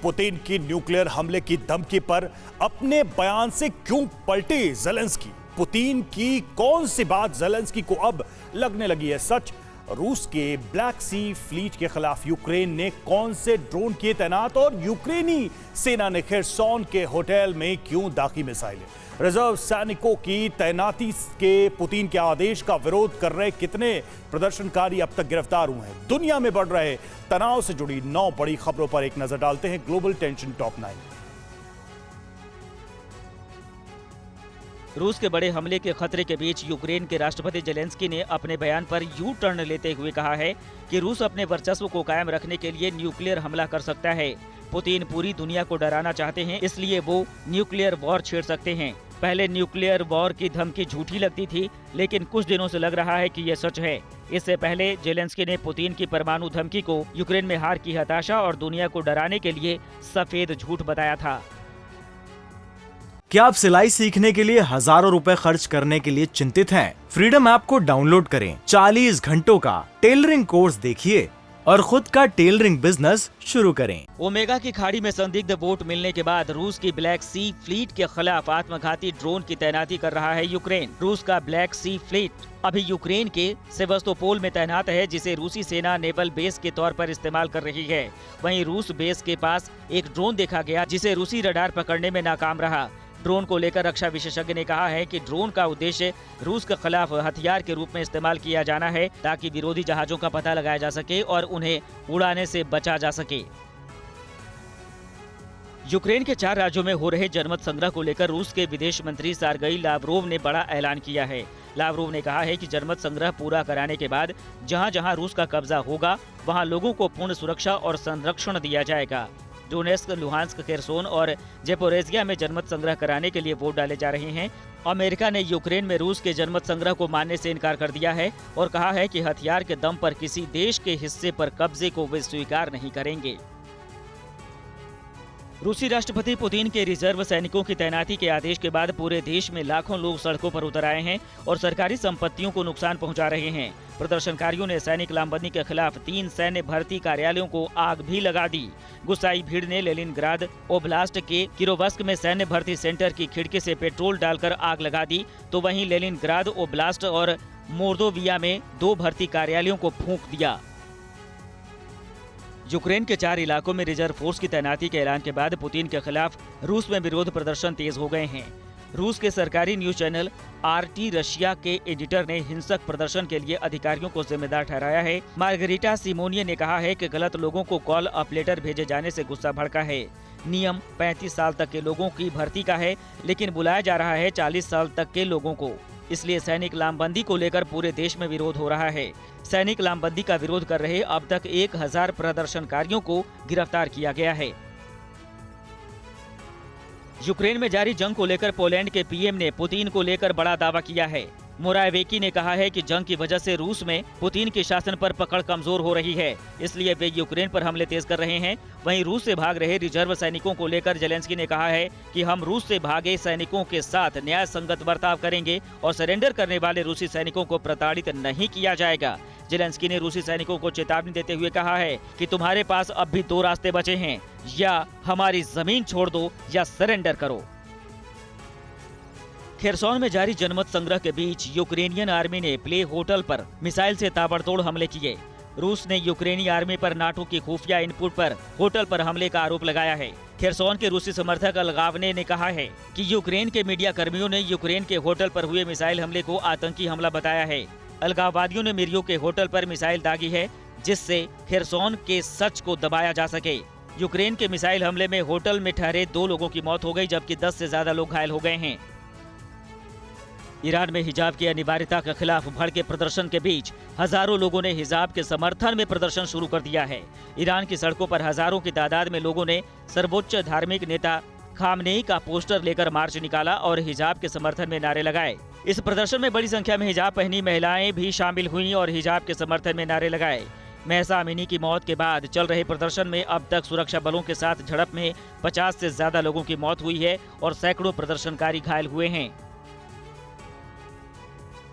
Putin की nuclear हमले की धमकी पर अपने बयान से क्यों पलटे ज़ेलेंस्की? पुतिन की कौन सी बात ज़ेलेंस्की को अब लगने लगी है सच? रूस के ब्लैक सी फ्लीट के खिलाफ यूक्रेन ने कौन से ड्रोन किए तैनात और यूक्रेनी सेना ने खेरसोन के होटल में क्यों दागी मिसाइलें? रिजर्व सैनिकों की तैनाती के पुतिन के आदेश का विरोध कर रहे कितने प्रदर्शनकारी अब तक गिरफ्तार हुए हैं? दुनिया में बढ़ रहे तनाव से जुड़ी 9 बड़ी खबरों पर एक नजर डालते हैं ग्लोबल टेंशन टॉप 9। रूस के बड़े हमले के खतरे के बीच यूक्रेन के राष्ट्रपति ज़ेलेंस्की ने अपने बयान पर यू टर्न लेते हुए कहा है कि रूस अपने वर्चस्व को कायम रखने के लिए न्यूक्लियर हमला कर सकता है। पुतिन पूरी दुनिया को डराना चाहते हैं, इसलिए वो न्यूक्लियर वॉर छेड़ सकते हैं। पहले न्यूक्लियर वॉर की धमकी झूठी लगती थी, लेकिन कुछ दिनों से लग रहा है कि ये सच है। इससे पहले ज़ेलेंस्की ने पुतिन की परमाणु धमकी को यूक्रेन में हार की हताशा और दुनिया को डराने के लिए सफेद झूठ बताया था। क्या आप सिलाई सीखने के लिए हजारों रुपए खर्च करने के लिए चिंतित हैं? फ्रीडम ऐप को डाउनलोड करें, 40 घंटों का टेलरिंग कोर्स देखिए और खुद का टेलरिंग बिजनेस शुरू करें। ओमेगा की खाड़ी में संदिग्ध वोट मिलने के बाद रूस की ब्लैक सी फ्लीट के खिलाफ आत्मघाती ड्रोन की तैनाती कर रहा है यूक्रेन। रूस का ब्लैक सी फ्लीट अभी यूक्रेन के सेवास्तोपोल में तैनात है, जिसे रूसी सेना नेवल बेस के तौर पर इस्तेमाल कर रही है। वहीं रूस बेस के पास एक ड्रोन देखा गया जिसे रूसी रडार पकड़ने में नाकाम रहा। ड्रोन को लेकर रक्षा विशेषज्ञ ने कहा है कि ड्रोन का उद्देश्य रूस के खिलाफ हथियार के रूप में इस्तेमाल किया जाना है, ताकि विरोधी जहाजों का पता लगाया जा सके और उन्हें उड़ाने से बचा जा सके। यूक्रेन के 4 राज्यों में हो रहे जनमत संग्रह को लेकर रूस के विदेश मंत्री सर्गेई लावरोव ने बड़ा ऐलान किया है। लावरोव ने कहा है कि जनमत संग्रह पूरा कराने के बाद जहां जहां रूस का कब्जा होगा, वहां लोगों को पूर्ण सुरक्षा और संरक्षण दिया जाएगा। डोनेस्क, लुहांस्क, खेरसोन और ज़ेपोरिज़िया में जनमत संग्रह कराने के लिए वोट डाले जा रहे हैं। अमेरिका ने यूक्रेन में रूस के जनमत संग्रह को मानने से इनकार कर दिया है और कहा है कि हथियार के दम पर किसी देश के हिस्से पर कब्जे को वे स्वीकार नहीं करेंगे। रूसी राष्ट्रपति पुतिन के रिजर्व सैनिकों की तैनाती के आदेश के बाद पूरे देश में लाखों लोग सड़कों पर उतर आए हैं और सरकारी संपत्तियों को नुकसान पहुंचा रहे हैं। प्रदर्शनकारियों ने सैनिक लामबंदी के खिलाफ 3 सैन्य भर्ती कार्यालयों को आग भी लगा दी। गुस्साई भीड़ ने लेनिनग्राद ओब्लास्ट के किरोवस्क में सैन्य भर्ती सेंटर की खिड़की से पेट्रोल डालकर आग लगा दी, तो वहीं लेनिनग्राद ओब्लास्ट और मोर्दोविया में 2 भर्ती कार्यालयों को फूंक दिया। यूक्रेन के 4 इलाकों में रिजर्व फोर्स की तैनाती के ऐलान के बाद पुतिन के खिलाफ रूस में विरोध प्रदर्शन तेज हो गए हैं। रूस के सरकारी न्यूज चैनल RT रशिया के एडिटर ने हिंसक प्रदर्शन के लिए अधिकारियों को जिम्मेदार ठहराया है। मार्गरीटा सिमोनिया ने कहा है कि गलत लोगों को कॉल अप लेटर भेजे जाने से गुस्सा भड़का है। नियम 35 साल तक के लोगों की भर्ती का है, लेकिन बुलाया जा रहा है 40 साल तक के लोगों को। इसलिए सैनिक लामबंदी को लेकर पूरे देश में विरोध हो रहा है। सैनिक लामबंदी का विरोध कर रहे अब तक 1000 प्रदर्शनकारियों को गिरफ्तार किया गया है। यूक्रेन में जारी जंग को लेकर पोलैंड के पीएम ने पुतिन को लेकर बड़ा दावा किया है। मोरावेकी ने कहा है कि जंग की वजह से रूस में पुतिन के शासन पर पकड़ कमजोर हो रही है, इसलिए वे यूक्रेन पर हमले तेज कर रहे हैं। वहीं रूस से भाग रहे रिजर्व सैनिकों को लेकर ज़ेलेंस्की ने कहा है कि हम रूस से भागे सैनिकों के साथ न्याय संगत बर्ताव करेंगे और सरेंडर करने वाले रूसी सैनिकों को प्रताड़ित नहीं किया जाएगा। ज़ेलेंस्की ने रूसी सैनिकों को चेतावनी देते हुए कहा है कि तुम्हारे पास अब भी 2 रास्ते बचे हैं, या हमारी जमीन छोड़ दो या सरेंडर करो। खेरसोन में जारी जनमत संग्रह के बीच यूक्रेनियन आर्मी ने प्ले होटल पर मिसाइल से ताबड़तोड़ हमले किए। रूस ने यूक्रेनी आर्मी पर नाटो की खुफिया इनपुट पर होटल पर हमले का आरोप लगाया है। खेरसोन के रूसी समर्थक अलगावने ने कहा है कि यूक्रेन के मीडिया कर्मियों ने यूक्रेन के होटल पर हुए मिसाइल हमले को आतंकी हमला बताया है। अलगाववादियों ने मिरियो के होटल पर मिसाइल दागी है, जिससे खेरसोन के सच को दबाया जा सके। यूक्रेन के मिसाइल हमले में होटल में ठहरे 2 लोगों की मौत हो गई, जबकि 10 से ज्यादा लोग घायल हो गए हैं। ईरान में हिजाब की अनिवार्यता के खिलाफ भड़के प्रदर्शन के बीच हजारों लोगों ने हिजाब के समर्थन में प्रदर्शन शुरू कर दिया है। ईरान की सड़कों पर हजारों की तादाद में लोगों ने सर्वोच्च धार्मिक नेता खामनेई का पोस्टर लेकर मार्च निकाला और हिजाब के समर्थन में नारे लगाए। इस प्रदर्शन में बड़ी संख्या में हिजाब पहनी महिलाएं भी शामिल हुईं और हिजाब के समर्थन में नारे लगाए। महसा अमीनी की मौत के बाद चल रहे प्रदर्शन में अब तक सुरक्षा बलों के साथ झड़प में 50 से ज्यादा लोगों की मौत हुई है और सैकड़ों प्रदर्शनकारी घायल हुए हैं।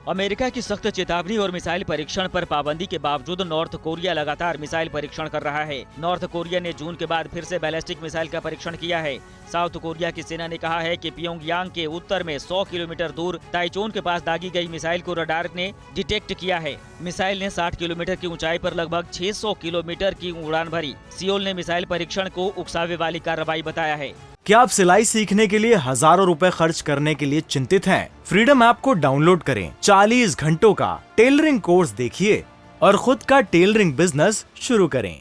अमेरिका की सख्त चेतावनी और मिसाइल परीक्षण पर पाबंदी के बावजूद नॉर्थ कोरिया लगातार मिसाइल परीक्षण कर रहा है। नॉर्थ कोरिया ने जून के बाद फिर से बैलिस्टिक मिसाइल का परीक्षण किया है। साउथ कोरिया की सेना ने कहा है कि प्योंगयांग के उत्तर में 100 किलोमीटर दूर ताइचोन के पास दागी गई मिसाइल को रडार ने डिटेक्ट किया है। मिसाइल ने 60 किलोमीटर की ऊंचाई पर लगभग 600 किलोमीटर की उड़ान भरी। सियोल ने मिसाइल परीक्षण को उकसावे वाली कार्रवाई बताया है। क्या आप सिलाई सीखने के लिए हजारों रुपए खर्च करने के लिए चिंतित हैं? फ्रीडम ऐप को डाउनलोड करें, 40 घंटों का टेलरिंग कोर्स देखिए और खुद का टेलरिंग बिजनेस शुरू करें।